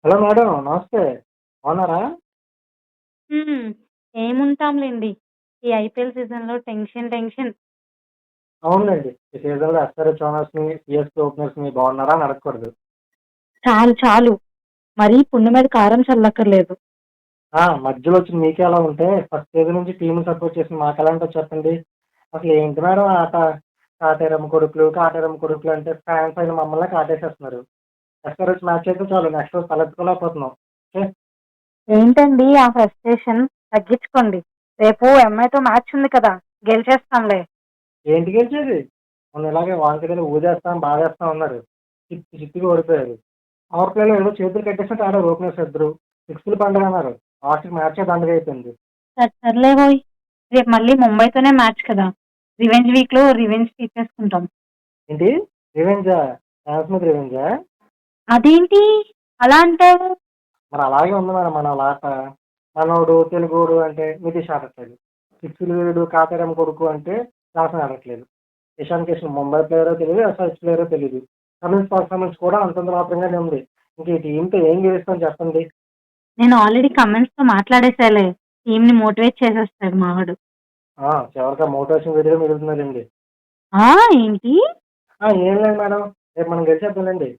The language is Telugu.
హలో మేడం నమస్తే. బాగున్నారా? హ్మ్. ఏముంటాంలెండి. ఈ ఐపీఎల్ సీజన్‌లో టెన్షన్. అవునులెండి. ఈ సీజన్‌లో ఎస్ఆర్‌హెచ్ ఓనర్స్‌ని, సీఎస్‌కే ఓపెనర్స్‌ని బాగున్నారా అని అడగకూడదు. చాలు. మరీ పుండు మీద కారం చల్లక్కర్లేదు. మధ్యలో వచ్చి మీకే అలా ఉంటే ఫస్ట్ సీజన్ నుంచి టీమ్‌ని సపోర్ట్ చేసిన మాకెలా ఉంటది చెప్పండి? అసలు ఏంటి మేడం ఆట? కాటేరమ్మ కొడుకులు అంటే ఫ్యాన్స్ అయిన మమ్మల్నే కాటేసేస్తున్నారు. ఎస్ఆర్‌హెచ్ మ్యాచ్ అయితే చాలు నెక్స్ట్ రోజు తలెత్తుకోలేకపోతున్నాం. ఛే! ఏంటండి ఆ ఫ్రస్ట్రేషన్? తగ్గించుకోండి. రేపు ఎంఐతో మ్యాచ్ ఉంది కదా! గెలిచేస్తాంలే. ఏంటి గెలిచేది? మొన్న ఇలాగే వాంకడేలో ఊదేస్తాం, బాధేస్తాం అన్నారు. చిత్తుగా ఓడిపోయారు. పవర్ ప్లేలో ఏదో చేతులు కట్టేసినట్టు ఆడారు ఓపెనర్స్ ఇద్దరు. సిక్స్‌లు పండగన్నారు. లాస్ట్‌కి మ్యాచే దండగైపోయింది. సర్లేవోయ్! రేపు మళ్ళీ ముంబైతోనే మ్యాచ్ కదా! రివెంజ్ వీక్‌లో రివెంజ్ తీర్చేసుకుంటాం. ఏంటి? రివెంజా? ఛాన్స్ మీద రివెంజా? అదేంటి అలా అంటావు? మరి అలాగే ఉంది మరి మనోళ్ళాట. మనోడు తెలుగోడు అంటే నితీష్ ఆడట్లేదు. సిక్స్‌లు వీడు కాతేరం కొడుకు అంటే జాసన్ ఆడట్లేదు. ఇషాన్ కిషన్ ముంబై ప్లేయరో తెలీదు, ఎస్ఆర్‌హెచ్ ప్లేయరో తెలీదు. కమిన్స్ పర్ఫార్మెన్స్ కూడా అంతంత మాత్రంగానే ఉంది. ఇంక ఈ టీమ్‌తో ఏం గెలుస్తాం చెప్పండి? నేను ఆల్రెడీ కమెంట్స్‌తో మాట్లాడేశాలే. టీమ్‌ని మోటివేట్ చేసేస్తాడు మావాడు. చివరికి ఆ మోటివేషన్ వీడియో మిగులుతుందిలెండి. ఆ! ఏంటి? ఏం లేదు మేడం. రేపు మనం గెలిచేద్దాంలెండి.